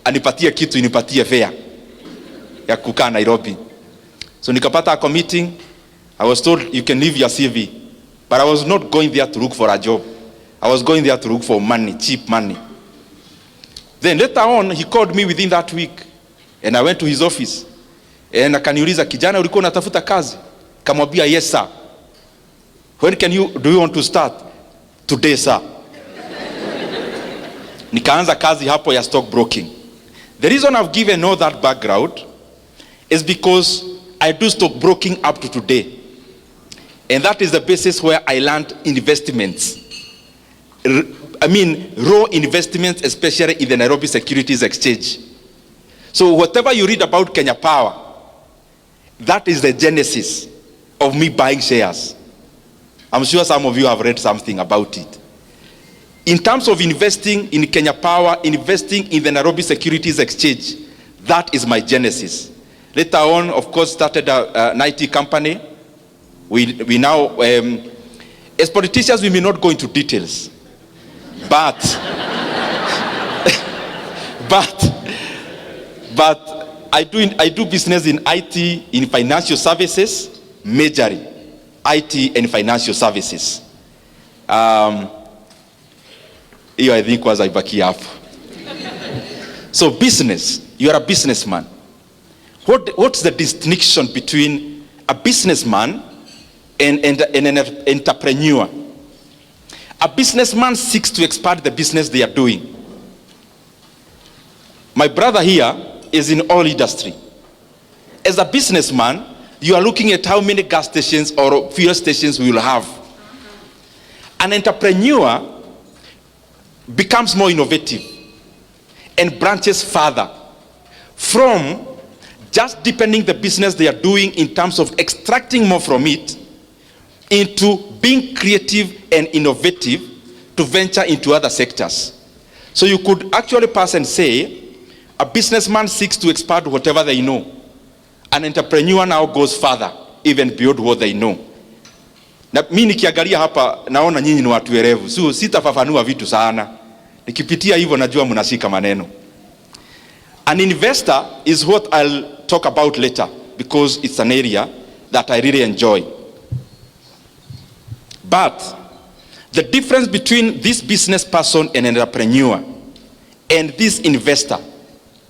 anipatie kitu, inipatie fare ya kukaa Nairobi. So nikapata a meeting. I was told you can leave your CV, but I was not going there to look for a job. I was going there to look for money, cheap money. Then later on, he called me within that week, and I went to his office. And akaniuliza, kijana ulikuwa unatafuta kazi? Kamwambia, yes sir. When do you want to start? Today sir. Nikaanza kazi hapo ya stock broking. The reason I've given all that background is because I do stock broking up to today. And that is the basis where I learned investments. Raw investments, especially in the Nairobi Securities Exchange. So whatever you read about Kenya Power, that is the genesis of me buying shares. I'm sure some of you have read something about it. In terms of investing in Kenya Power, investing in the Nairobi Securities Exchange, that is my genesis. Later on, of course, started an IT company. We now, as politicians, we may not go into details, but I do business in IT, in financial services, majorly IT and financial services. Hiyo I think was ibaki hapo. So business, you are a businessman. What's the distinction between a businessman and an entrepreneur? A businessman seeks to expand the business they are doing. My brother here is in oil industry. As a businessman, you are looking at how many gas stations or fuel stations we will have. An entrepreneur becomes more innovative and branches further from just deepening the business they are doing in terms of extracting more from it into being creative and innovative to venture into other sectors. So you could actually pass and say a businessman seeks to expand whatever they know. An entrepreneur now goes further, even beyond what they know. Na mimi nikiangalia hapa naona nyinyi ni watu werevu. So sitafafanua vitu sana. Nikipitia hivyo najua mnashika maneno. An investor is what I'll talk about later because it's an area that I really enjoy. But the difference between this business person and an entrepreneur and this investor,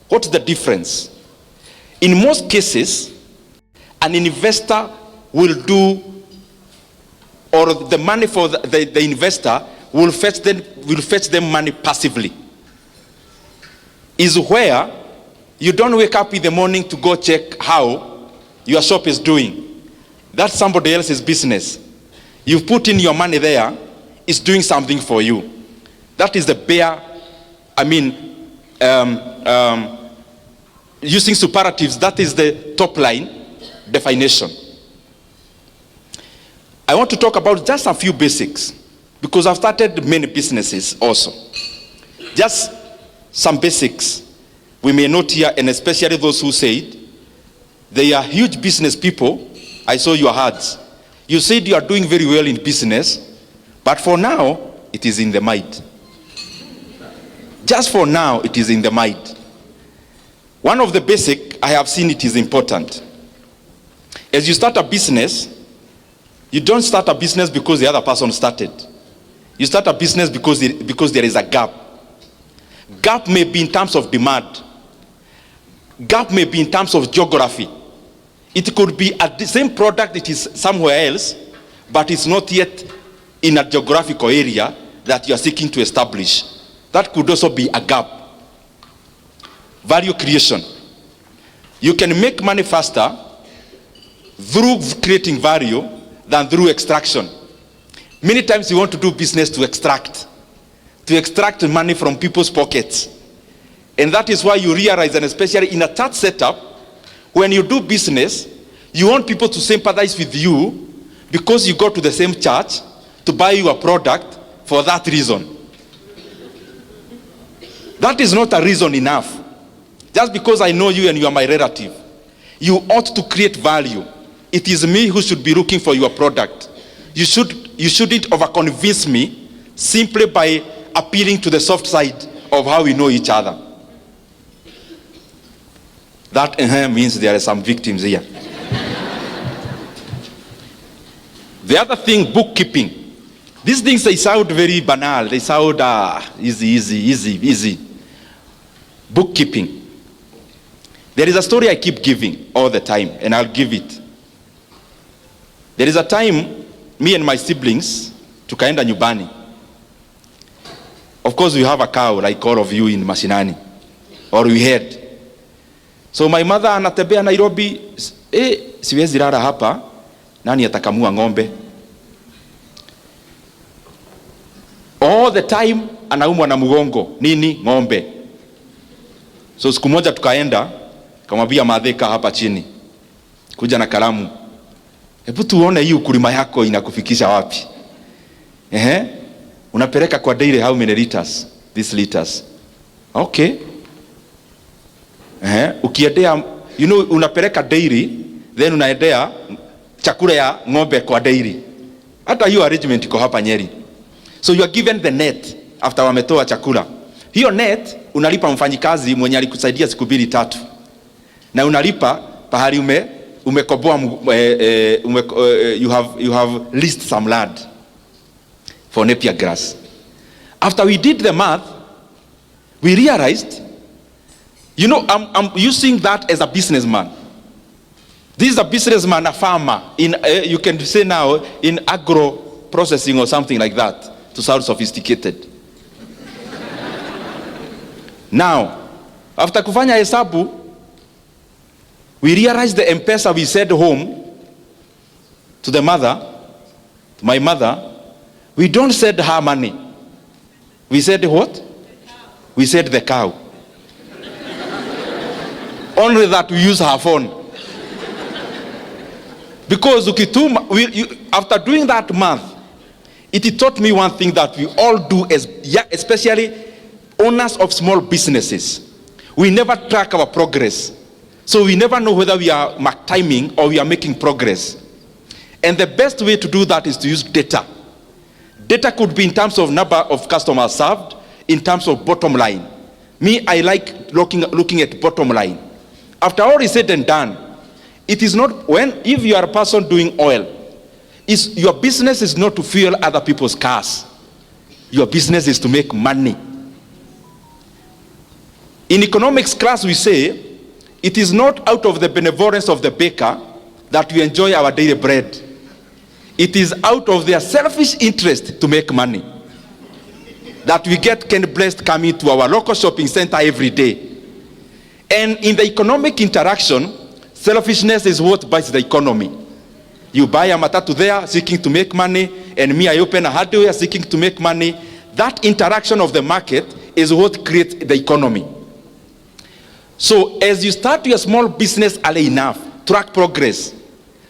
what's the difference? In most cases, an investor will do, or the money for the investor will fetch them money passively. Is where you don't wake up in the morning to go check how your shop is doing. That's somebody else's business. You put in your money there, it's doing something for you. That is the bare, using superlatives, that is the top line definition. I want to talk about just a few basics because I've started many businesses also. Just some basics we may note here, and especially those who said they are huge business people. I saw your ads. You said you are doing very well in business, but for now, it is in the mind. Just for now, it is in the mind. One of the basic, I have seen it is important. As you start a business, you don't start a business because the other person started. You start a business because there is a gap. Gap may be in terms of demand. Gap may be in terms of geography. It could be the same product, it is somewhere else, but it's not yet in a geographical area that you are seeking to establish. That could also be a gap. Value creation. You can make money faster through creating value than through extraction. Many times you want to do business to extract money from people's pockets. And that is why you realize, and especially in a church setup, when you do business, you want people to sympathize with you because you go to the same church to buy you a product for that reason. That is not a reason enough. Just because I know you and you are my relative, you ought to create value. It is me who should be looking for your product. You shouldn't over-convince me simply by appealing to the soft side of how we know each other. That means there are some victims here. The other thing, bookkeeping. These things, they sound very banal. They sound easy. Bookkeeping. There is a story I keep giving all the time, and I'll give it. There is a time, me and my siblings, tukaenda nyumbani. Of course, we have a cow, like all of you in Mashinani. Or we had. So my mother anatembea Nairobi, siwezi lala hapa, nani atakamua ng'ombe? All the time, anaumwa na mgongo. Nini? Ng'ombe. So siku moja tukaenda, kamwambia madheka hapa chini. Kuja na kalamu. Hebu tuone hii ukulima yako inakufikisha wapi? Unapeleka kwa dairy how many liters? These liters. Okay. Ukiendea, unapeleka dairy, then unaendea chakula ya ng'ombe kwa dairy. Hata hiyo arrangement iko hapa Nyeri. So you are given the net after wametoa chakula. Hiyo net unalipa mfanyikazi mwenye alikusaidia siku 2-3. Na unalipa pahali umekoboa you have leased some land for Napier grass. After we did the math, we realized, I'm using that as a businessman. This is a businessman, a farmer, you can say now, in agro processing or something like that, to sound sophisticated. Now, after kufanya hesabu, we realized the M-Pesa we sent home to the mother, to my mother, we don't send her money. We said what? We said the cow. Only that we use her phone. Because after doing that math, it taught me one thing that we all do, especially owners of small businesses. We never track our progress. So we never know whether we are timing or we are making progress. And the best way to do that is to use data. Data could be in terms of number of customers served, in terms of bottom line. Me, I like looking at bottom line. After all is said and done, it is not if you are a person doing oil, your business is not to fuel other people's cars. Your business is to make money. In economics class, we say, it is not out of the benevolence of the baker that we enjoy our daily bread. It is out of their selfish interest to make money that we get Ken Blessed coming to our local shopping center every day. And in the economic interaction, selfishness is what buys the economy. You buy a matatu there seeking to make money, and me, I open a hardware seeking to make money. That interaction of the market is what creates the economy. So as you start your small business early enough, track progress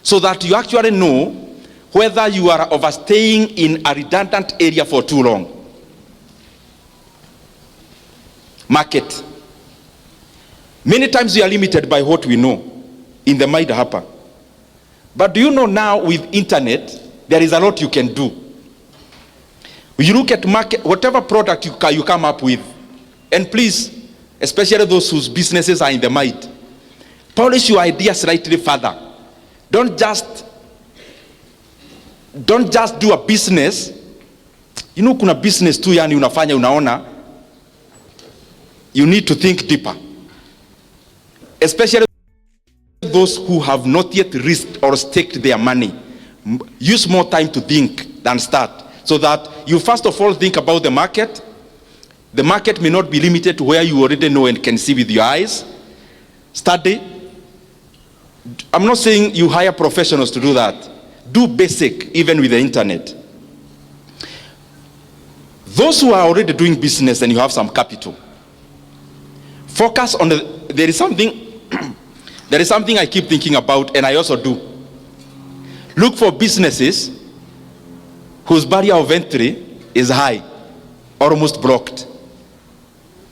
so that you actually know whether you are overstaying in a redundant area for too long. Market. Many times we are limited by what we know in the mind hapa. But do you know now with internet, there is a lot you can do. You look at market, whatever product you come up with, and please, especially those whose businesses are in the mind, polish your ideas slightly further. Don't just do a business. Kuna business tu yani unafanya unaona. You need to think deeper. Especially those who have not yet risked or staked their money. Use more time to think than start. So that you first of all think about the market. The market may not be limited to where you already know and can see with your eyes. Study. I'm not saying you hire professionals to do that. Do basic, even with the internet. Those who are already doing business and you have some capital, focus on there is something I keep thinking about, and I also do. Look for businesses whose barrier of entry is high, almost blocked.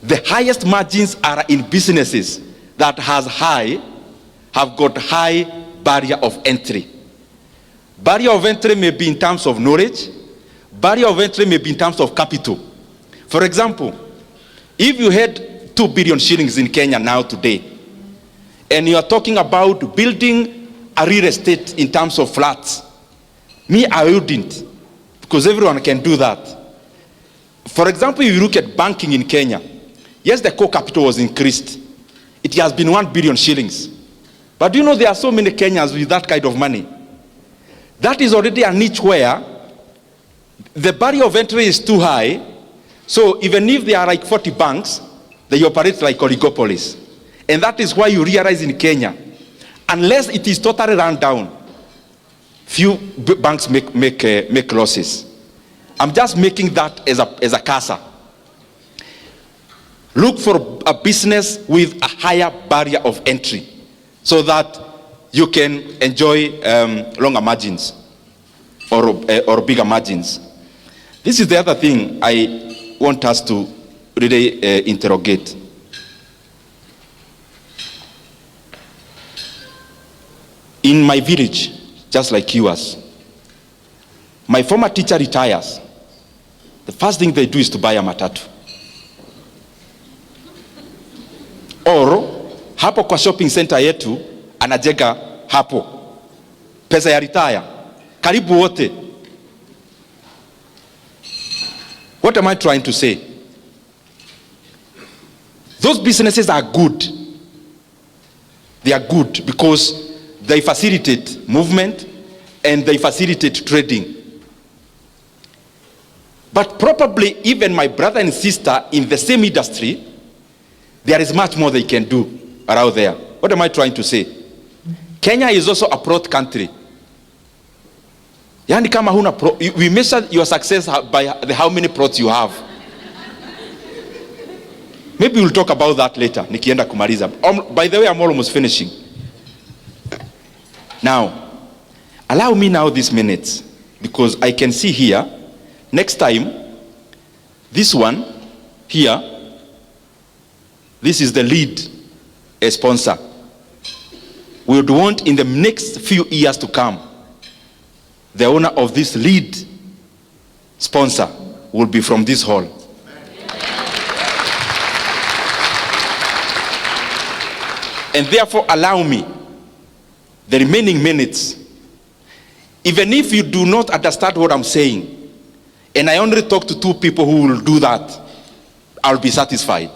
The highest margins are in businesses that have got high barrier of entry. Barrier of entry may be in terms of knowledge. Barrier of entry may be in terms of capital. For example, if you had 2 billion shillings in Kenya now today, and you are talking about building a real estate in terms of flats. Me, I wouldn't, because everyone can do that. For example, if you look at banking in Kenya, yes, the core capital was increased. It has been 1 billion shillings. But do you know there are so many Kenyans with that kind of money? That is already a niche where the barrier of entry is too high. So even if there are like 40 banks, they operate like oligopolies. And that is why you realize in Kenya, unless it is totally run down, few banks make losses. I'm just making that as a CASA. Look for a business with a higher barrier of entry so that you can enjoy longer margins or bigger margins. This is the other thing I want us to really interrogate. In my village, just like yours, my former teacher retires. The first thing they do is to buy a matatu. Or hapo kwa shopping center yetu anajenga hapo. Pesa ya retire. Karibu wote. What am I trying to say? Those businesses are good. They are good because they facilitate movement and they facilitate trading. But probably even my brother and sister in the same industry, there is much more they can do around there. What am I trying to say? Kenya is also a broad country. Yani kama huna we measure your success by how many plots you have. Maybe we'll talk about that later. Nikienda kumaliza. By the way, I'm almost finishing. Now, allow me now these minutes, because I can see here, next time, this one here, this is the lead sponsor. We would want in the next few years to come, the owner of this lead sponsor will be from this hall. And therefore allow me the remaining minutes, even if you do not understand what I'm saying, and I only talk to 2 people who will do that, I'll be satisfied.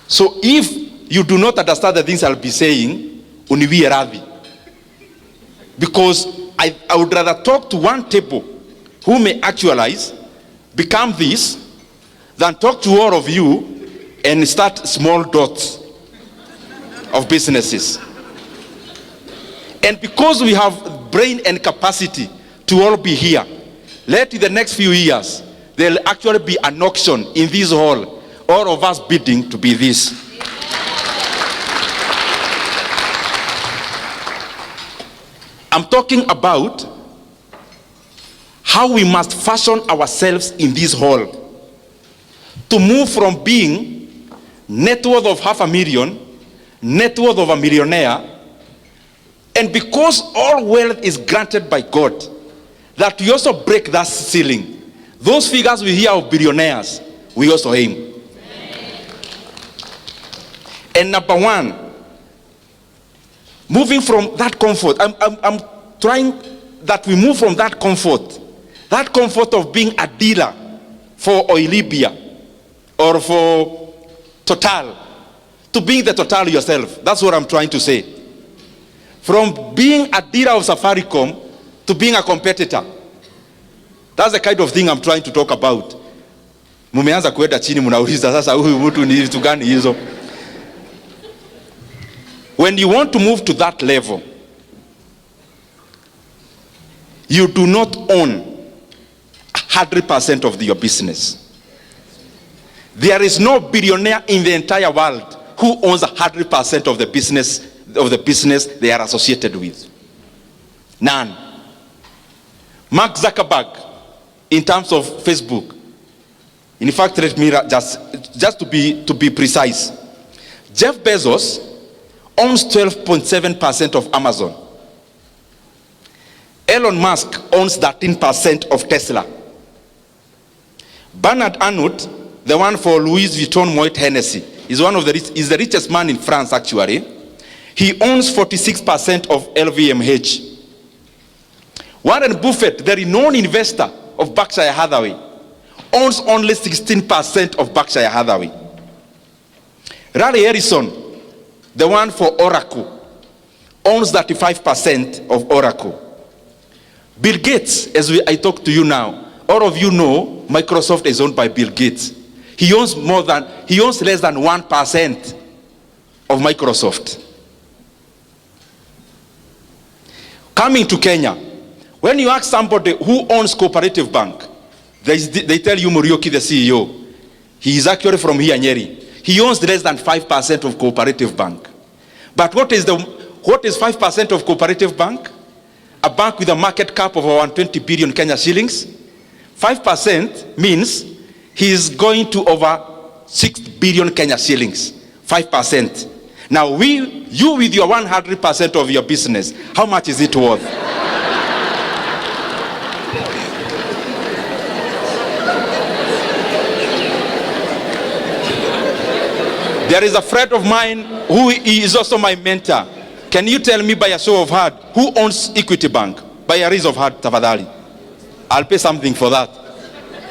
So if you do not understand the things I'll be saying, uniwie radhi. Because I would rather talk to 1 table who may actualize, become this, than talk to all of you and start small dots of businesses. And because we have brain and capacity to all be here, let in the next few years, there'll actually be an auction in this hall, all of us bidding to be this. I'm talking about how we must fashion ourselves in this hall to move from being net worth of 500,000, net worth of a millionaire. And because all wealth is granted by God, that we also break that ceiling. Those figures we hear of billionaires, we also aim. And number 1, moving from that comfort. I'm trying that we move from that comfort of being a dealer for Oilibia or for Total, to being the Total yourself. That's what I'm trying to say. From being a dealer of Safaricom to being a competitor. That's the kind of thing I'm trying to talk about. Mumeanza kuenda chini mnauliza sasa huyu mtu ni vitu gani hizo? When you want to move to that level, you do not own 100% of your business. There is no billionaire in the entire world who owns 100% of the business they are associated with. None. Mark Zuckerberg, in terms of Facebook, in fact, let me just to be precise, Jeff Bezos owns 12.7% of Amazon. Elon Musk owns 13% of Tesla. Bernard Arnault, the one for Louis Vuitton Moet Hennessy, is the richest man in France actually, He owns 46% of LVMH. Warren Buffett, the renowned investor of Berkshire Hathaway, owns only 16% of Berkshire Hathaway. Larry Ellison, the one for Oracle, owns 35% of Oracle. Bill Gates, as I talk to you now, all of you know Microsoft is owned by Bill Gates. He owns less than 1% of Microsoft. Coming to Kenya, when you ask somebody who owns Cooperative Bank, they tell you Muriuki, the CEO. He is actually from here, Nyeri. He owns less than 5% of Cooperative Bank. But what is 5% of Cooperative Bank? A bank with a market cap of around 20 billion Kenya shillings. 5% means he is going to over 6 billion Kenya shillings. 5%. Now you with your 100% of your business, how much is it worth? There is a friend of mine who is also my mentor. Can you tell me by a show of hand who owns Equity Bank? By a raise of hand, tafadhali. I'll pay something for that.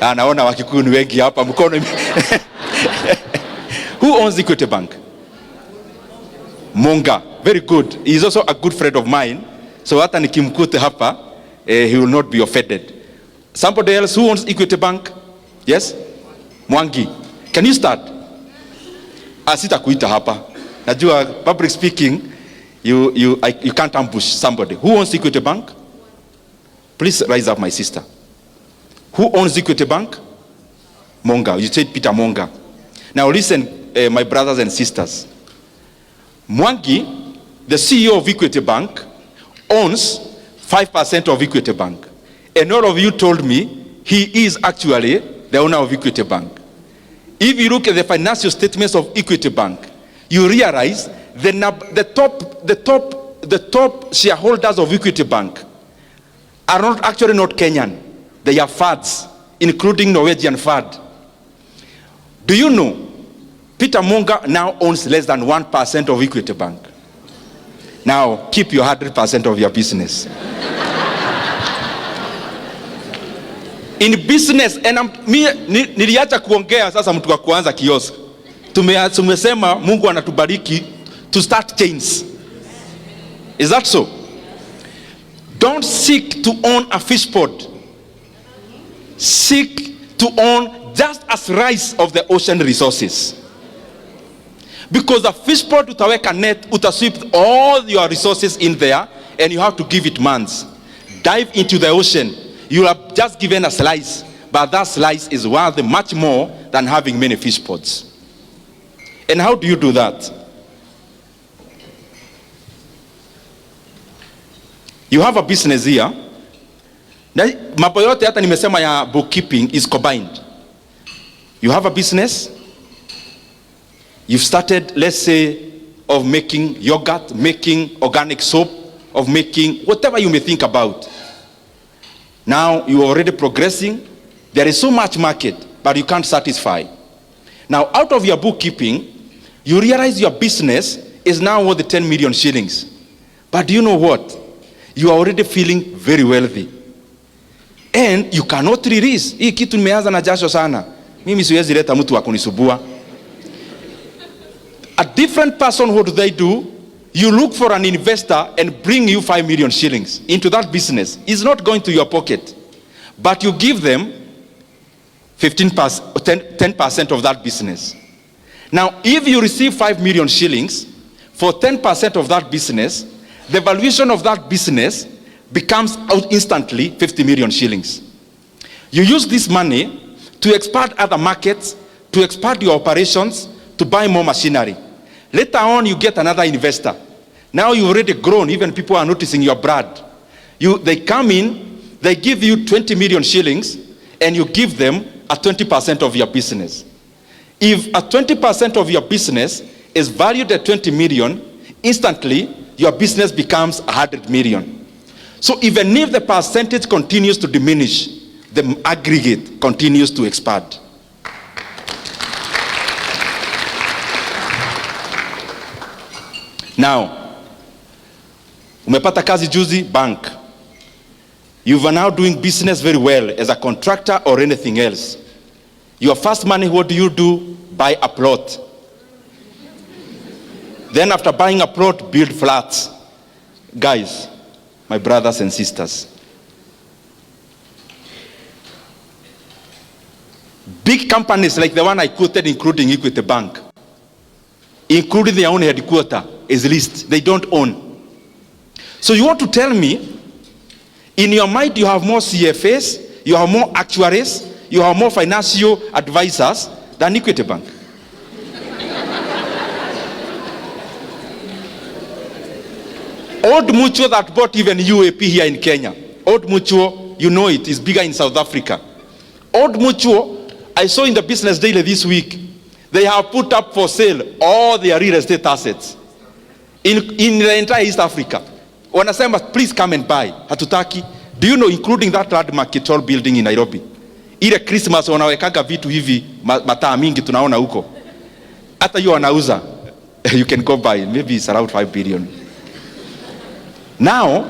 Naona wakikuyu ni wengi hapa mkono. Who owns Equity Bank? Monga. Very good. He is also a good friend of mine. So hata nikimkute hapa, he will not be offended. Somebody else who owns Equity Bank? Yes? Mwangi. Can you start? Sitakuita hapa. Najua public speaking, you can't ambush somebody. Who owns Equity Bank? Please rise up, my sister. Who owns Equity Bank? Monga. You said Peter Monga. Now listen, my brothers and sisters. Mwangi, the CEO of Equity Bank, owns 5% of Equity Bank. And all of you told me he is actually the owner of Equity Bank. If you look at the financial statements of Equity Bank, you realize the top shareholders of Equity Bank are not Kenyan. They are FADs, including Norwegian FAD. Do you know Peter Monga now owns less than 1% of Equity Bank? Now keep your 100% of your business. In business, and niliacha kuongea sasa mtu wa kuanza kiosk. Tumesema Mungu anatubariki to start chains. Is that so? Don't seek to own a fish pond. Seek to own just a slice of the ocean resources. Because the fish pond utaweka net, utasweep all your resources in there, and you have to give it months. Dive into the ocean. You have just given a slice, but that slice is worth much more than having many fish pods. And how do you do that? You have a business here. Mambo yote hata nimesema ya bookkeeping is combined. You have a business. You've started, let's say, of making yogurt, making organic soap, of making whatever you may think about. Now you are already progressing. There is so much market, but you can't satisfy. Now out of your bookkeeping, you realize your business is now worth 10 million shillings. But do you know what? You are already feeling very wealthy. And you cannot release. Hii kitu nimeanza na jasho sana. Mimi siwezi leta mtu wa kunisubua. A different person, what do they do? You look for an investor and bring you 5 million shillings into that business. It's not going to your pocket. But you give them 10% of that business. Now, if you receive 5 million shillings for 10% of that business, the valuation of that business becomes instantly 50 million shillings. You use this money to expand other markets, to expand your operations, to buy more machinery. Later on, you get another investor. Now you've already grown, even people are noticing your brand. They come in, they give you 20 million shillings, and you give them a 20% of your business. If a 20% of your business is valued at 20 million, instantly your business becomes 100 million. So even if the percentage continues to diminish, the aggregate continues to expand. Now, Umepata kazi juzi, bank. You are now doing business very well as a contractor or anything else. Your first money, what do? Buy a plot. Then after buying a plot, build flats. Guys, my brothers and sisters, big companies like the one I quoted, including Equity Bank, including their own headquarters, is leased. They don't own. So you want to tell me, in your mind you have more CFAs, you have more actuaries, you have more financial advisors than Equity Bank? Old Mutual that bought even UAP here in Kenya. Old Mutual, you know it, is bigger in South Africa. Old Mutual, I saw in the Business Daily this week, they have put up for sale all their real estate assets in the entire East Africa. Wanasema, please come and buy. Hatutaki. Do you know, including that landmark tall building in Nairobi? Ile Christmas wanawekaga vitu hivi, mataa mingi tunaona huko. Hata hiyo wanauza. You can go buy. Maybe it's around 5 billion. Now,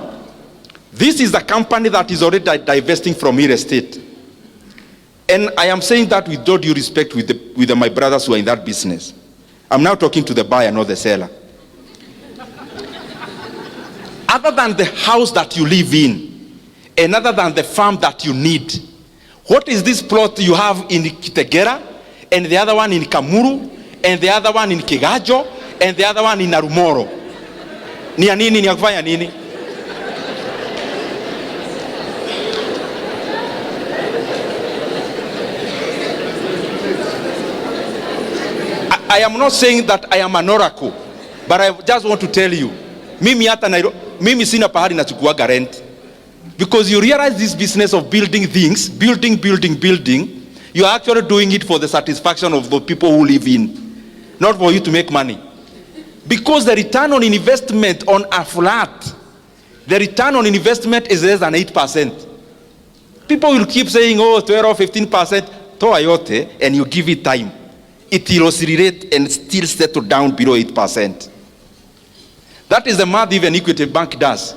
this is a company that is already divesting from real estate. And I am saying that with all due respect with my brothers who are in that business. I'm now talking to the buyer, not the seller. Other than the house that you live in, and other than the farm that you need, what is this plot you have in Kitegera, and the other one in Kamuru, and the other one in Kigajo, and the other one in Narumoro? Ni ya nini, ni ya kufanya nini? I am not saying that I am an oracle, but I just want to tell you, mimi sina pahali nachukuaga rent. Because you realize this business of building things, building, you are actually doing it for the satisfaction of the people who live in, not for you to make money. Because the return on investment on a flat, the return on investment is less than 8%. People will keep saying, oh, 12 or 15%, toa yote, and you give it time. It will oscillate and still settle down below 8%. That is the math even Equity Bank does.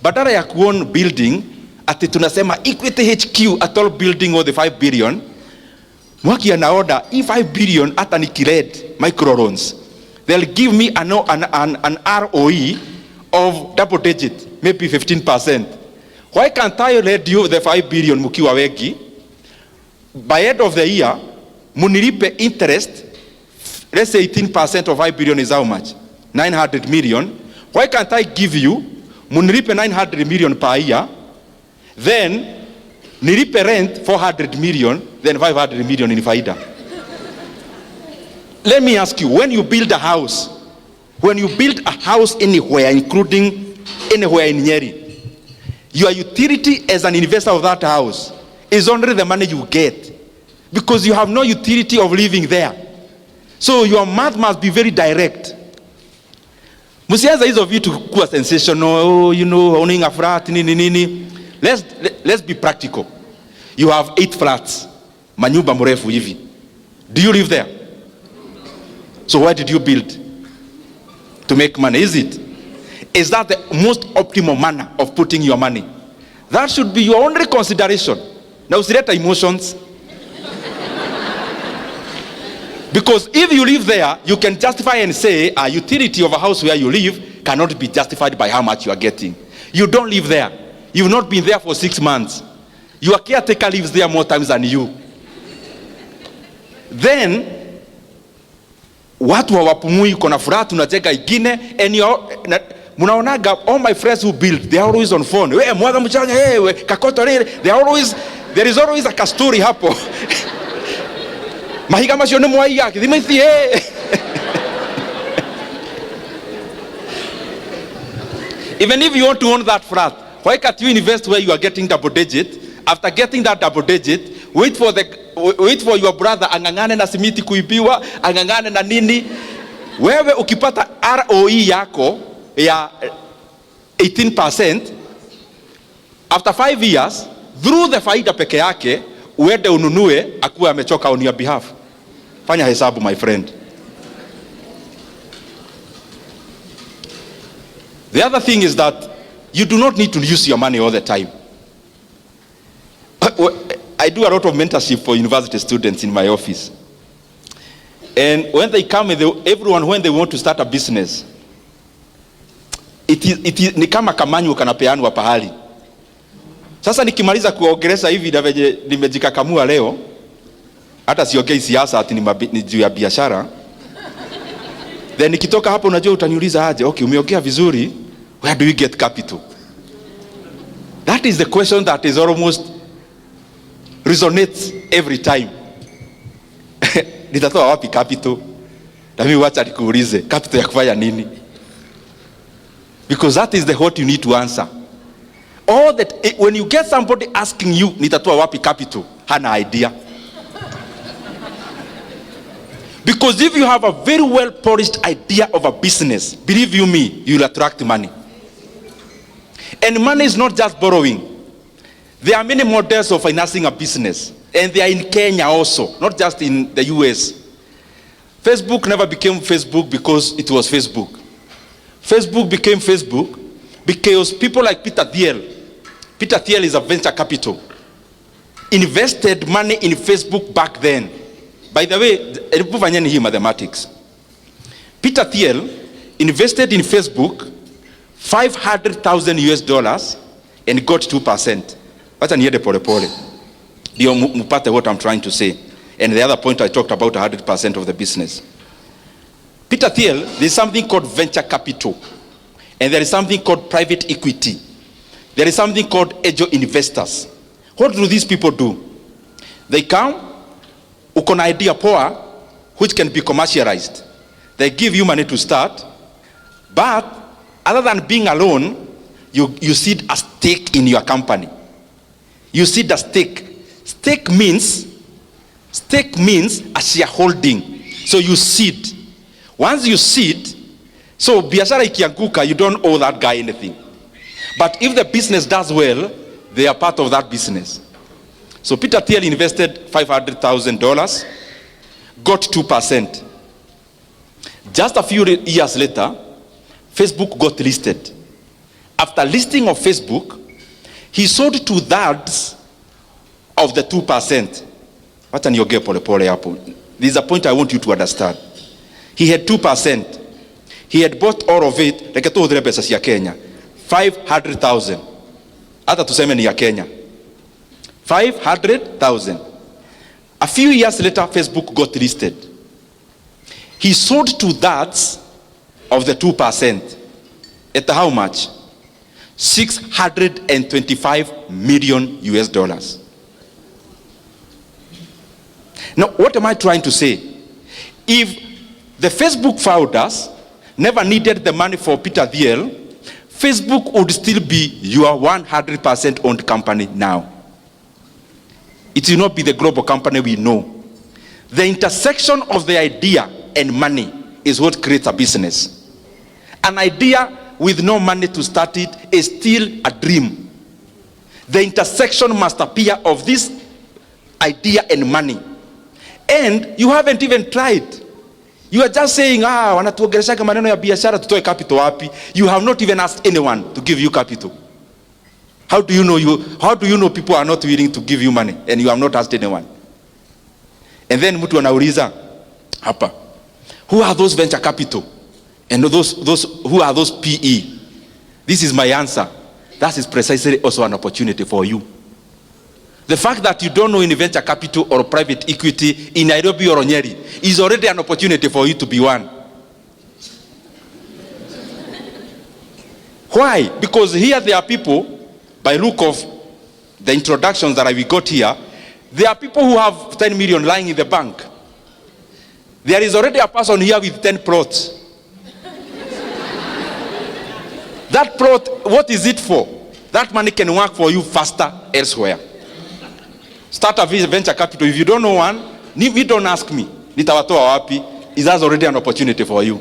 Badala ya kuown building, ati tunasema Equity HQ at all building or the 5 billion, mwaki anaoda, 5 billion ata nikired micro loans. They'll give me an ROE of double digit, maybe 15%. Why can't I lend you the 5 billion mukiwa wegi? By end of the year, munilipe interest, let's say 18% of 5 billion is how much? 900 million. Why can't I give you, munilipe 900 million per year, then nilipe rent 400 million, then 500 million in faida? Let me ask you, when you build a house anywhere, including anywhere in Nyeri, your utility as an investor of that house is only the money you get, because you have no utility of living there. So your math must be very direct. Musianza hizo vitu kuwa sensational, you know, owning a flat, nini. Let's be practical. You have 8 flats, manyumba mrefu hivi. Do you live there? So why did you build? To make money, is it? Is that the most optimal manner of putting your money? That should be your only consideration. Now, usileta emotions. Because if you live there, you can justify and say a utility of a house where you live cannot be justified by how much you are getting. You don't live there. You've not been there for 6 months. Your caretaker lives there more times than you. Then, watu hawapumui, kuna furaha tunacheka ingine, and munaonaga all my friends who build, they are always on phone. We mwaga mchanga, we kakoto nini, there is always a story hapo. Mahiga masione mwai yake, dimethi Even if you want to own that flat, why can't you invest where you are getting double digit? After getting that double digit, wait for your brother angangane na simiti kuibiwa, angangane na nini. Wewe ukipata ROE yako ya 18%, after 5 years, through the faida peke yake, uende ununue akuwe amechoka on your behalf. Fanya hesabu, my friend. The other thing is that You do not need to use your money all the time. I do a lot of mentorship for university students in my office. And when they come, everyone, when they want to start a business, it is ni kama kamanyu kanapeanwa pahali. Sasa nikimaliza kuongeleza hivi na venye nimejikakamua leo, hata siongei siasa ati ni juu ya biashara. Then nikitoka hapo unajua utaniuliza aje, okay, umeongea vizuri, where do you get capital? That is the question that is almost resonates every time. Nitatoa wapi capital? Na mimi wacha nikuulize, capital ya kufanya nini? Because that is the what you need to answer. All that, when you get somebody asking you, nitatoa wapi capital, hana idea. Because if you have a very well polished idea of a business, believe you me, you will attract money. And money is not just borrowing. There are many models of financing a business, and they are in Kenya also, not just in the US. Facebook never became Facebook because it was Facebook. Facebook became Facebook because people like Peter Thiel is a venture capital, invested money in Facebook back then. By the way, mathematics. Peter Thiel invested in Facebook $500,000 and got 2%. Wacha niende pole pole. Ndio mpate what I'm trying to say. And the other point I talked about 100% of the business. Peter Thiel, there's something called venture capital. And there is something called private equity. There is something called angel investors. What do these people do? They come, uko na idea poa, which can be commercialized. They give you money to start, but other than being alone, you seed a stake in your company. You seed a stake. Stake means a shareholding. So you seed. Once you seed, so biashara ikianguka, you don't owe that guy anything. But if the business does well, they are part of that business. So Peter Thiel invested $500,000, got 2%. Just a few years later, Facebook got listed. After listing of Facebook, he sold 2/3 of the 2%. Wacha niongee pole pole hapo. This is a point I want you to understand. He had 2%. He had bought all of it, like tuhudhire pesa cia Kenya, 500,000. Hata tuseme ni ya Kenya. 500,000. A few years later, Facebook got listed. He sold 2/3 of the 2%. At how much? $625 million US. Now, what am I trying to say? If the Facebook founders never needed the money for Peter Thiel, Facebook would still be your 100% owned company now. It will not be the global company we know. The intersection of the idea and money is what creates a business. An idea with no money to start it is still a dream. The intersection must appear of this idea and money. And you haven't even tried. You are just saying, wanatuongeleshaga maneno ya biashara, tutoe capital wapi? You have not even asked anyone to give you capital. How do you know people are not willing to give you money and you have not asked anyone? And then mtu anauliza hapa, who are those venture capital? And who are those PE? This is my answer. That is precisely also an opportunity for you. The fact that you don't know any venture capital or private equity in Nairobi or Nyeri is already an opportunity for you to be one. Why? Because here there are people, by look of the introductions that we got here, there are people who have 10 million lying in the bank. There is already a person here with 10 plots. That plot, what is it for? That money can work for you faster elsewhere. Start a venture capital. If you don't know one, you don't ask me. Nitawatoa wapi? Is that already an opportunity for you?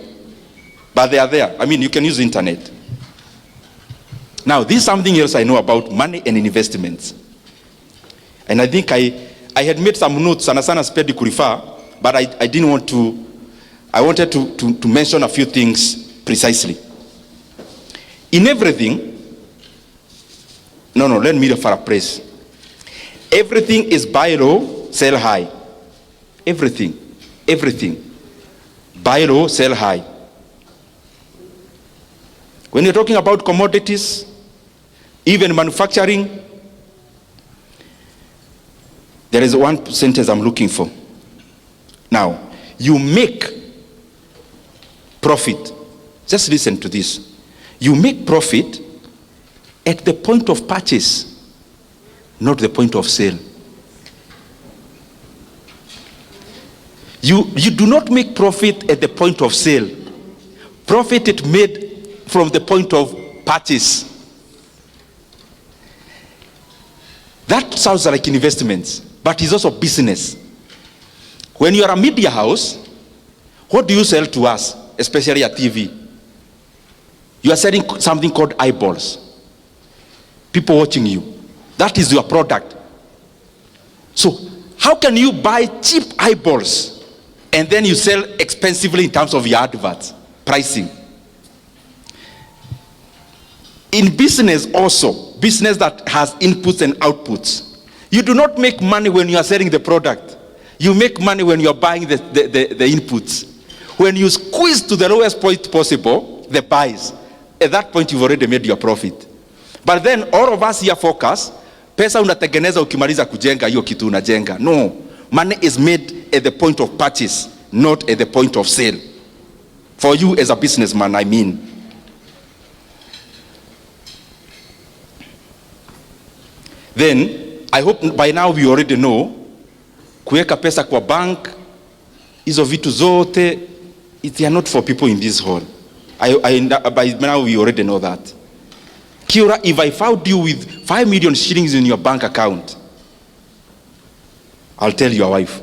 But they are there. I mean, you can use the internet. Now, this is something else I know about money and investments. And I think I had made some notes, sana spedi kurifa, but I didn't want to, I wanted to mention a few things precisely. In everything, No, let me paraphrase. Everything is buy low, sell high. Everything. Buy low, sell high. When you're talking about commodities, even manufacturing, there is one sentence I'm looking for. Now, you make profit. Just listen to this. You make profit at the point of purchase, not the point of sale. You do not make profit at the point of sale. Profit is made from the point of purchase. That sounds like investments, but it's also business. When you are a media house, what do you sell to us, especially at TV? You are selling something called eyeballs. People watching you. That is your product. So how can you buy cheap eyeballs and then you sell expensively in terms of your adverts, pricing? In business also, business that has inputs and outputs, you do not make money when you are selling the product. You make money when you are buying the inputs. When you squeeze to the lowest point possible, the buys, at that point you've already made your profit. But then all of us here focus, pesa unatengeneza ukimaliza kujenga hiyo kitu unajenga. No, money is made at the point of purchase, not at the point of sale. For you as a businessman, I mean. Then, I hope by now we already know, kuweka pesa kwa bank, hizo vitu zote, they are not for people in this hall. By now we already know that. Kiura, if I found you with 5 million shillings in your bank account, I'll tell your wife.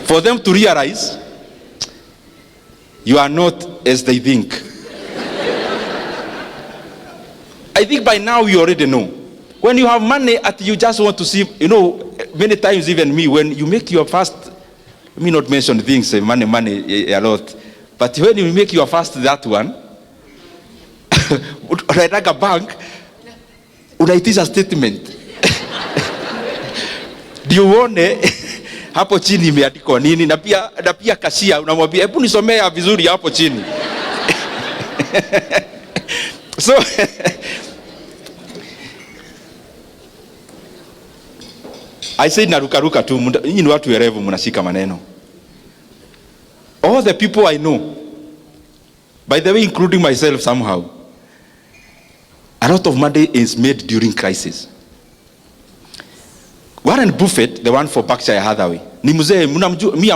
For them to realize you are not as they think. I think by now you already know. When you have money, you just want to see, many times even me, when you make your first, let me not mention things, money a lot, but when you make your first that one, unaitaka bank, unaitisha statement. Ndio uone hapo chini imeandikwa nini, na pia kashia unamwambia hebu nisomea vizuri hapo chini. So I said narukaruka tu, nyinyi ni watu werevu mnashika maneno. All the people I know, by the way including myself somehow, a lot of money is made during crisis. Warren Buffett, the one for Berkshire Hathaway, ni mzee, me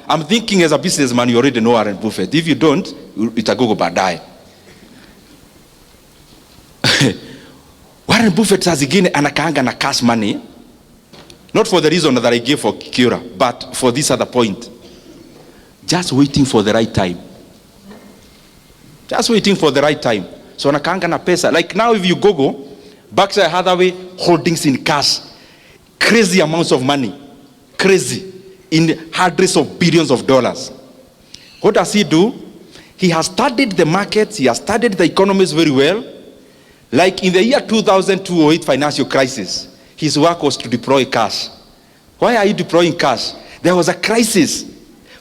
I'm thinking as a businessman you already know Warren Buffett. If you don't, itagogo baadaye. Warren Buffett saa zingine anakaanga na cash money, not for the reason that I gave for Kiura, but for this other point. Just waiting for the right time. Just waiting for the right time. So anakaanga na pesa. Like now if you Google Berkshire Hathaway holdings in cash, crazy amounts of money. Crazy. In hundreds of billions of dollars. What does he do? He has studied the markets. He has studied the economies very well. Like in the year 2002-08 financial crisis, his work was to deploy cash. Why are you deploying cash? There was a crisis,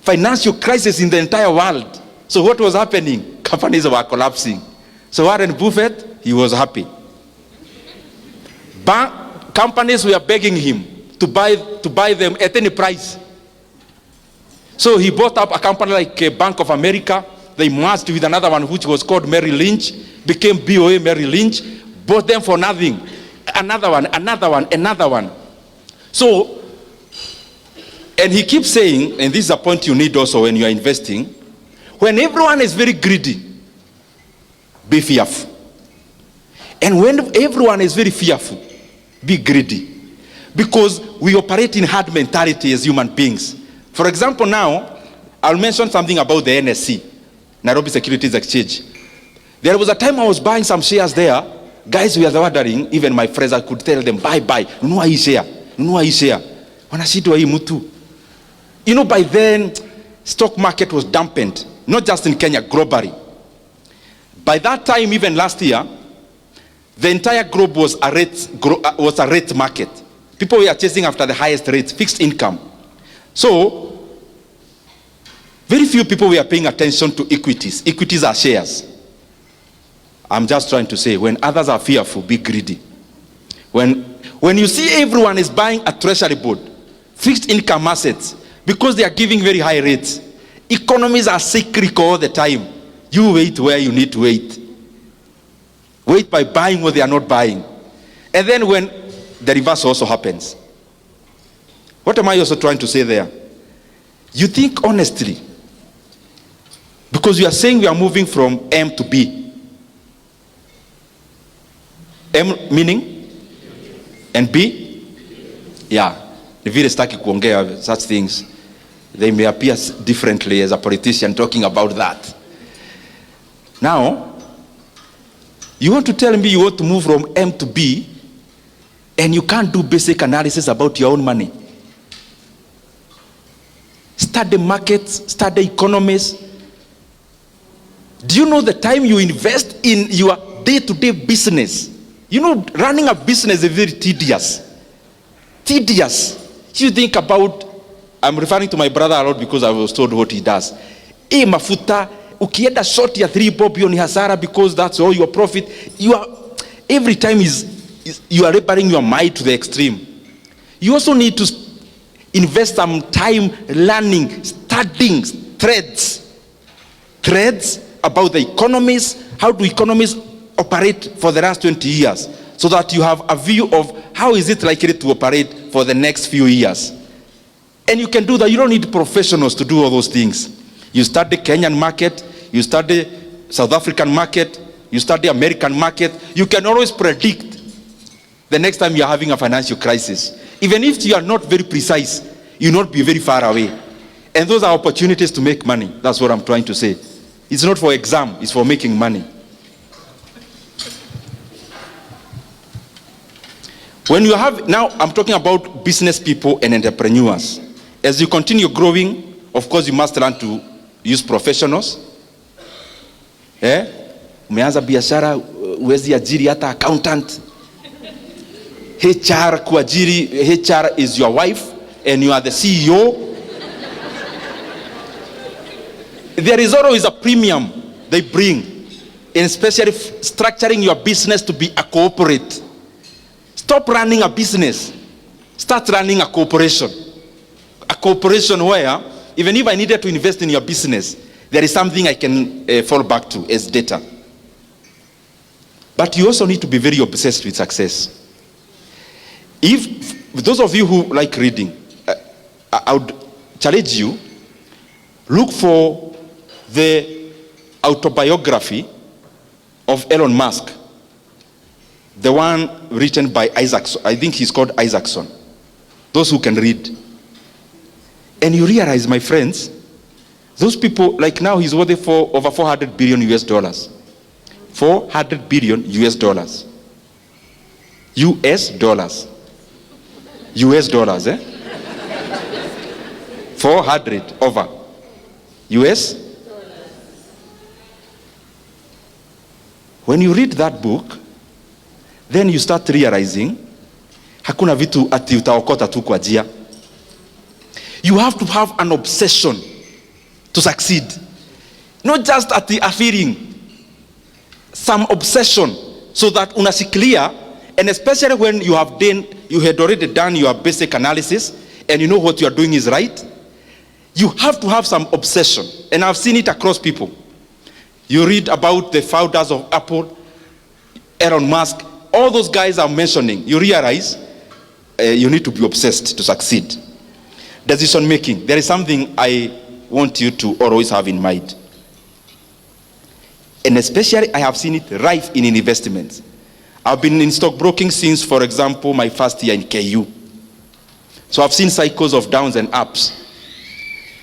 financial crisis in the entire world. So what was happening? Companies were collapsing. So Warren Buffett, he was happy. Companies were begging him to buy them at any price. So he bought up a company like Bank of America. They merged with another one which was called Merrill Lynch, became BOA Merrill Lynch, bought them for nothing. Another one. So, and he keeps saying, and this is a point you need also when you are investing, when everyone is very greedy, be fearful. And when everyone is very fearful, be greedy. Because we operate in herd mentality as human beings. For example, now, I'll mention something about the NSC, Nairobi Securities Exchange. There was a time I was buying some shares there. Guys were ordering, even my friends, I could tell them, buy. Nunua hii share. Wanashindwa hii mtu. By then, stock market was dampened. not just in Kenya, globally. By that time, even last year, the entire globe was a rate market. People were chasing after the highest rates, fixed income. So, very few people were paying attention to equities. Equities are shares. I'm just trying to say, when others are fearful, be greedy. When you see everyone is buying a treasury board, fixed income assets, because they are giving very high rates, economies are cyclical all the time. You wait where you need to wait. Wait by buying what they are not buying. And then when the reverse also happens. What am I also trying to say there? You think honestly, because you are saying we are moving from M to B. M meaning? And B? Yeah. Vile sitaki kuongea such things. They may appear differently as a politician talking about that. Now, you want to tell me you want to move from M to B and you can't do basic analysis about your own money. Study markets, study economies. Do you know the time you invest in your day-to-day business? You know, running a business is very tedious. Tedious. You think about, I'm referring to my brother a lot because I was told what he does. Mafuta, ukienda short ya 3 bob ni hasara because that's all your profit. Every time you are repairing your mind to the extreme. You also need to invest some time learning, studying threads about the economies, how do economies operate for the last 20 years, so that you have a view of how is it likely to operate for the next few years. And you can do that. You don't need professionals to do all those things. You study Kenyan market, you study South African market, you study American market. You can always predict the next time you are having a financial crisis. Even if you are not very precise, you will not be very far away. And those are opportunities to make money. That's what I'm trying to say. It's not for exam, it's for making money. When you have, now I'm talking about business people and entrepreneurs. As you continue growing, of course you must learn to use professionals. Umeanza biashara, uwezi ajiri hata accountant. HR kuajiri, HR is your wife and you are the CEO. There is always a premium they bring, and especially structuring your business to be a corporate. Stop running a business. Start running a corporation. A corporation where, even if I needed to invest in your business, there is something I can fall back to as data. But you also need to be very obsessed with success. If those of you who like reading, I would challenge you, look for the autobiography of Elon Musk. The one written by Isaacson. I think he's called Isaacson. Those who can read. And you realize, my friends, those people, like now he's worth for over 400 billion US dollars. 400 billion US dollars. US dollars. US dollars, 400 over. US? When you read that book, then you start realizing, hakuna vitu ati utaokota tu kwa jia. You have to have an obsession to succeed. Not just at the feeling, some obsession so that unashikilia, and especially when you had already done your basic analysis and you know what you are doing is right, you have to have some obsession. And I've seen it across people. You read about the founders of Apple, Elon Musk, all those guys I'm mentioning, you realize you need to be obsessed to succeed. Decision making. There is something I want you to always have in mind. And especially I have seen it rife in investments. I've been in stockbroking since, for example, my first year in KU. So I've seen cycles of downs and ups.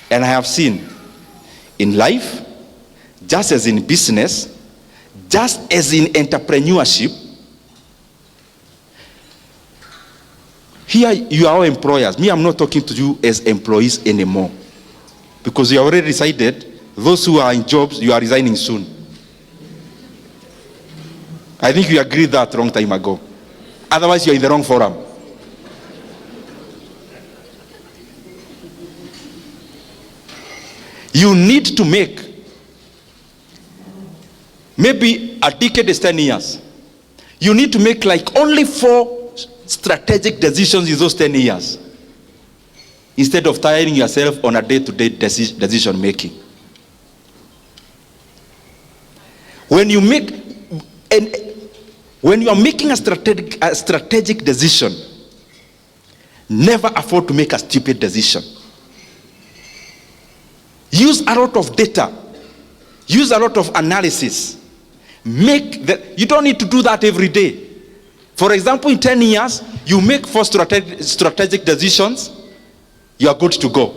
And I have seen in life, just as in business, just as in entrepreneurship, here you are all employers. Me, I'm not talking to you as employees anymore. Because you already decided those who are in jobs, you are resigning soon. I think we agreed that a long time ago. Otherwise, you're in the wrong forum. You need to make, maybe a decade is 10 years. You need to make like only 4 strategic decisions in those 10 years, instead of tiring yourself on a day-to-day decision making. When you are making a strategic decision, never afford to make a stupid decision. Use a lot of data. Use a lot of analysis. You don't need to do that every day. For example, in 10 years, you make 4 strategic decisions, you are good to go.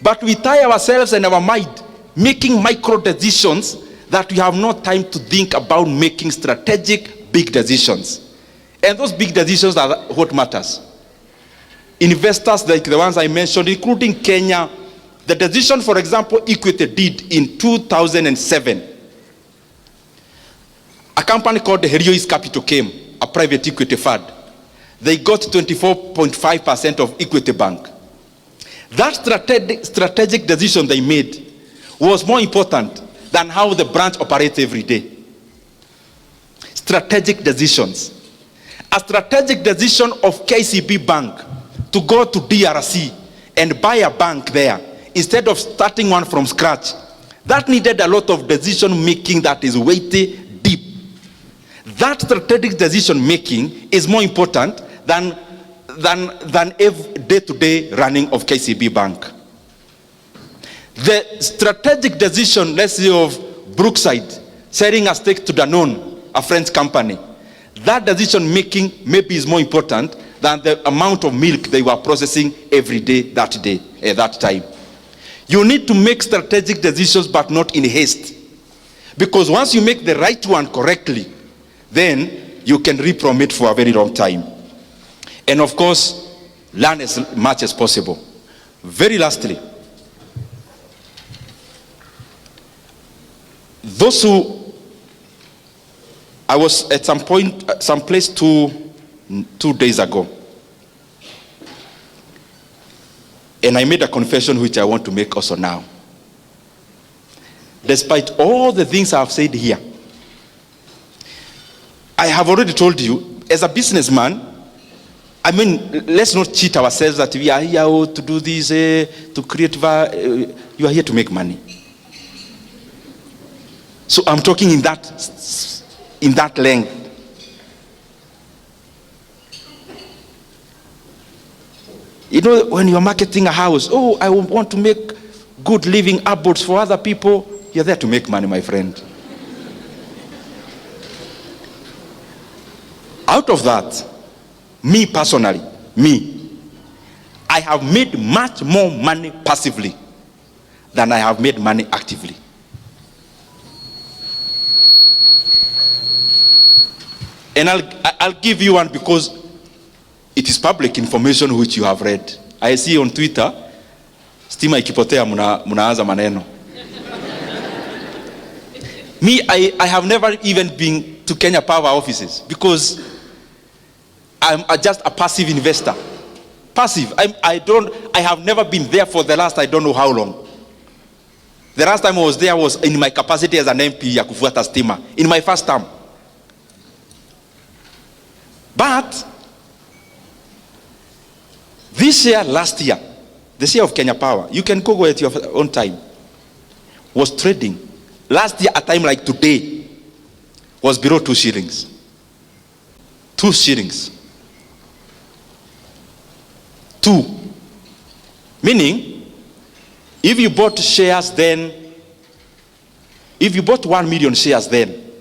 But we tie ourselves and our mind making micro decisions that we have no time to think about making strategic big decisions. And those big decisions are what matters. Investors like the ones I mentioned, including Kenya, the decision, for example, Equity did in 2007. A company called Herio's Capital came, a private equity fund. They got 24.5% of Equity Bank. That strategic decision they made was more important than how the branch operates every day. Strategic decisions. A strategic decision of KCB Bank to go to DRC and buy a bank there instead of starting one from scratch. That needed a lot of decision making that is weighty, deep. That strategic decision making is more important than every day-to-day running of KCB Bank. The strategic decision, let's say, of Brookside selling a stake to Danone, a French company, that decision making maybe is more important than the amount of milk they were processing every day, at that time. You need to make strategic decisions, but not in haste. Because once you make the right one correctly, then you can reap from it for a very long time. And of course, learn as much as possible. Very lastly, those who, I was at some place two days ago, and I made a confession which I want to make also now. Despite all the things I've said here, I have already told you, as a businessman, I mean, let's not cheat ourselves that we are here to do this, to create value. You are here to make money. So I'm talking in that length. You know, when you're marketing a house, oh, I want to make good living abodes for other people. You're there to make money, my friend. Out of that, me personally, I have made much more money passively than I have made money actively. And I'll give you one because it is public information which you have read. I see on Twitter, stima ikipotea munaanza maneno. Me, I have never even been to Kenya Power offices because I'm just a passive investor. Passive. I have never been there for the last I don't know how long. The last time I was there was in my capacity as an MP ya kufuata stima, in my first term. But this year, last year, the year of Kenya Power, you can Google at your own time, was trading. Last year, a time like today, was below 2 shillings. 2 shillings. 2. Meaning, if you bought shares then, if you bought 1 million shares then,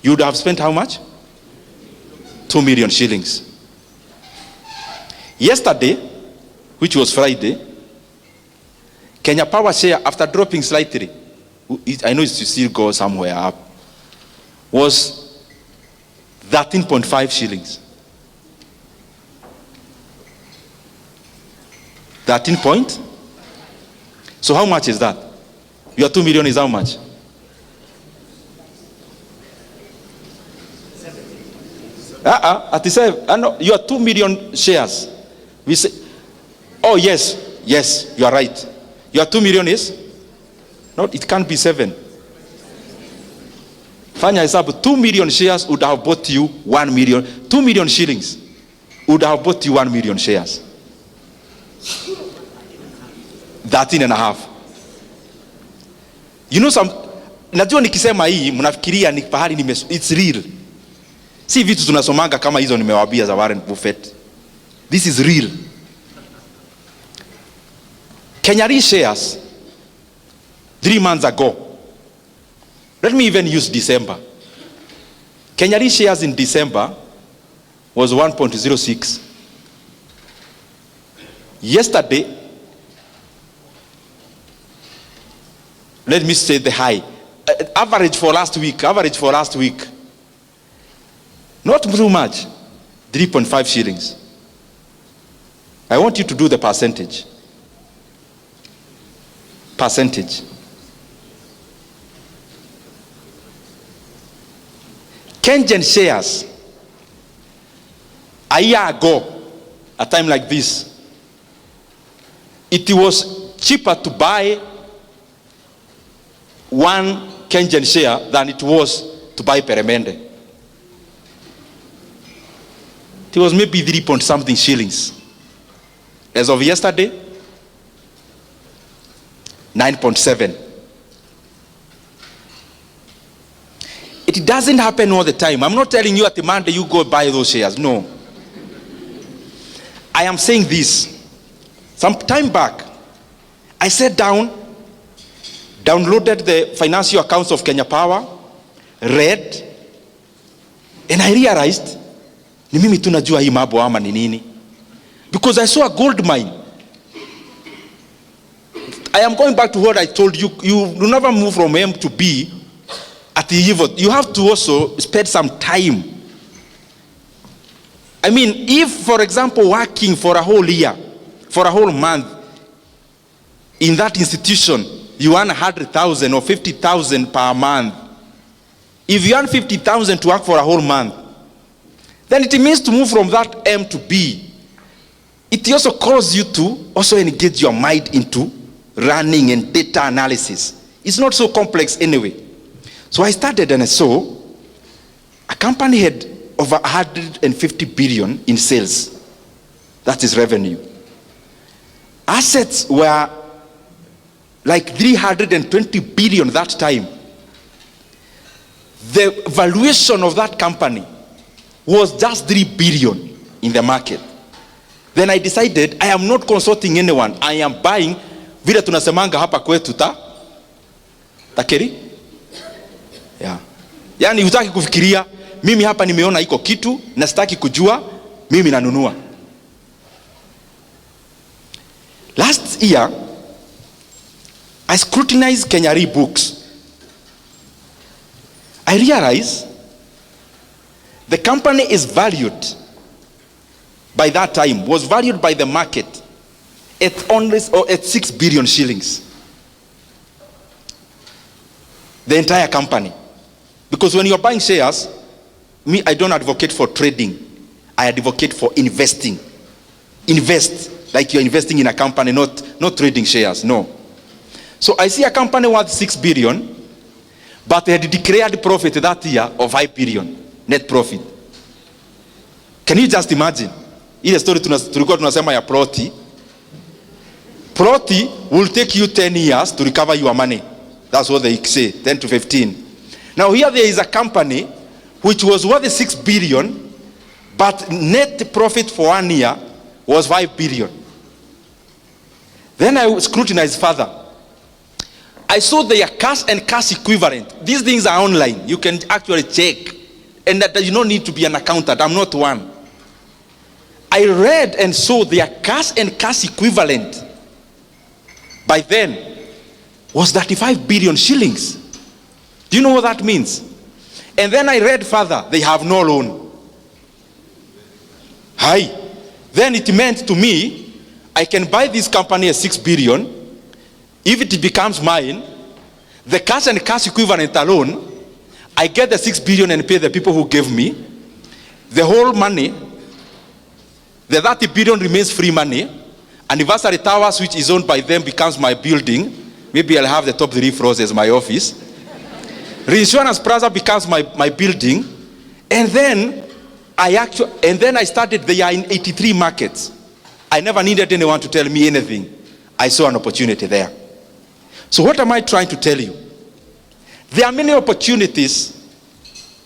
you would have spent how much? 2 million shillings. Yesterday, which was Friday, Kenya Power share, after dropping slightly, I know it still go somewhere up, was 13.5 shillings. 13 point? So how much is that? Your 2 million is how much? At the same, no, you are 2 million shares. We say, oh yes, you are right. Your 2 million is? No, it can't be 7. Fanya hesabu, 2 million shares would have bought you 1 million. 2 million shillings would have bought you 1 million shares. 13.5. You know some, najua nikisema hii mnafikiria ni pahali it's real. Si vitu tunasomanga kama hizo nimewaambia za Warren Buffett. This is real. Kenya Re shares 3 months ago. Let me even use December. Kenya Re shares in December was 1.06. Yesterday, let me say the high. Average for last week. Not too much. 3.5 shillings. I want you to do the percentage. Kenyan shares a year ago, a time like this, it was cheaper to buy one Kenyan share than it was to buy Peremende. It was maybe 3 point something shillings. As of yesterday, 9.7. It doesn't happen all the time. I'm not telling you at the Monday you go buy those shares. No. I am saying this. Some time back, I sat down, downloaded the financial accounts of Kenya Power, read, and I realized, ni mimi tunajua hii mambo ama ni nini? Because I saw a gold mine. I am going back to what I told you. You do never move from M to B at the evil. You have to also spend some time. I mean, if, for example, working for a whole year, for a whole month, in that institution, you earn 100,000 or 50,000 per month. If you earn 50,000 to work for a whole month, then it means to move from that M to B. It also calls you to also engage your mind into running and data analysis. It's not so complex anyway. So I started and I saw a company had over 150 billion in sales. That is revenue. Assets were like 320 billion that time. The valuation of that company was just 3 billion in the market. Then I decided I am not consulting anyone. I am buying vile tunasemanga hapa kwetu takeri. Yeah. Yani hutaki kufikiria, mimi hapa nimeona iko kitu na sitaki kujua, mimi nanunua. Last year, I scrutinized Kenya Re books. I realized the company is valued, by that time, was valued by the market at only at 6 billion shillings. The entire company. Because when you're buying shares, me, I don't advocate for trading. I advocate for investing. Invest like you're investing in a company, not trading shares, no. So I see a company worth 6 billion, but they had declared profit that year of 5 billion net profit. Can you just imagine? Ile story tulikuwa tunasema ya Proti. Proti will take you 10 years to recover your money. That's what they say, 10 to 15. Now here there is a company which was worth 6 billion, but net profit for 1 year was 5 billion. Then I scrutinized further. I saw their cash and cash equivalent. These things are online. You can actually check. And that you don't need to be an accountant. I'm not one. I read and saw their cash and cash equivalent by then was 35 billion shillings. Do you know what that means? And then I read further, they have no loan. Hi. Then it meant to me, I can buy this company at 6 billion. If it becomes mine, The cash and cash equivalent alone, I get the 6 billion and pay the people who gave me. The whole money, the 30 billion remains free money. Anniversary Towers, which is owned by them, becomes my building. Maybe I'll have the top 3 floors as my office. Reinsurance Plaza becomes my building. And then I started, they are in 83 markets. I never needed anyone to tell me anything. I saw an opportunity there. So what am I trying to tell you? There are many opportunities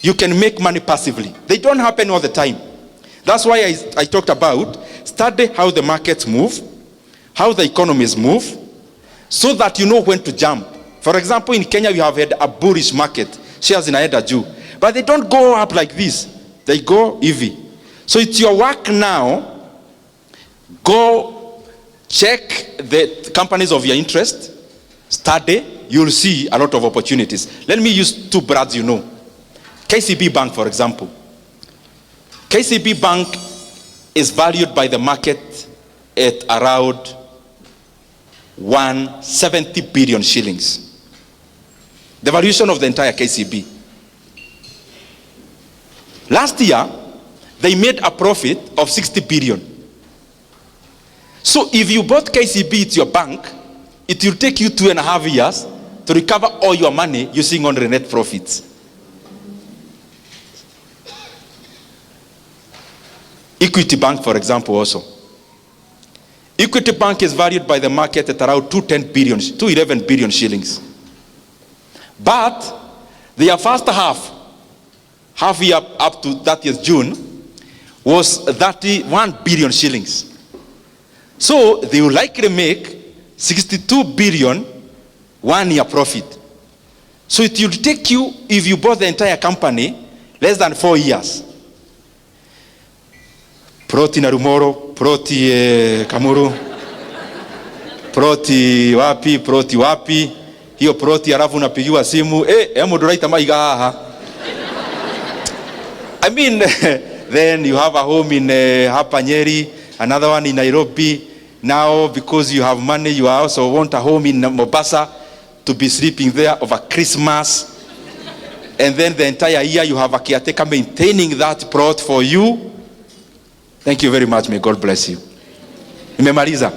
you can make money passively. They don't happen all the time. That's why I talked about study how the markets move, how the economies move, so that you know when to jump. For example, in Kenya, we have had a bullish market, shares in Aeda Juu, but they don't go up like this. They go EV. So it's your work now. Go check the companies of your interest, study, you'll see a lot of opportunities. Let me use 2 brands you know. KCB Bank, for example. KCB Bank is valued by the market at around 170 billion shillings. The valuation of the entire KCB. Last year, they made a profit of 60 billion. So if you bought KCB at your bank, it will take you 2.5 years to recover all your money using only net profits. Equity Bank, for example, also. Equity Bank is valued by the market at around 211 billion shillings. But their first half year up to 30th June, was 31 billion shillings. So they will likely make 62 billion 1 year profit. So it will take you, if you bought the entire company, less than 4 years. Proti Narumoro, Proti Kamuru, Proti wapi, hiyo Proti alafu unapigiwa simu, emo doraita maiga haha. I mean, then you have a home in hapa Nyeri, another one in Nairobi. Now, because you have money, you also want a home in Mombasa to be sleeping there over Christmas. And then the entire year you have a caretaker maintaining that plot for you. Thank you very much. May God bless you. Nimemaliza.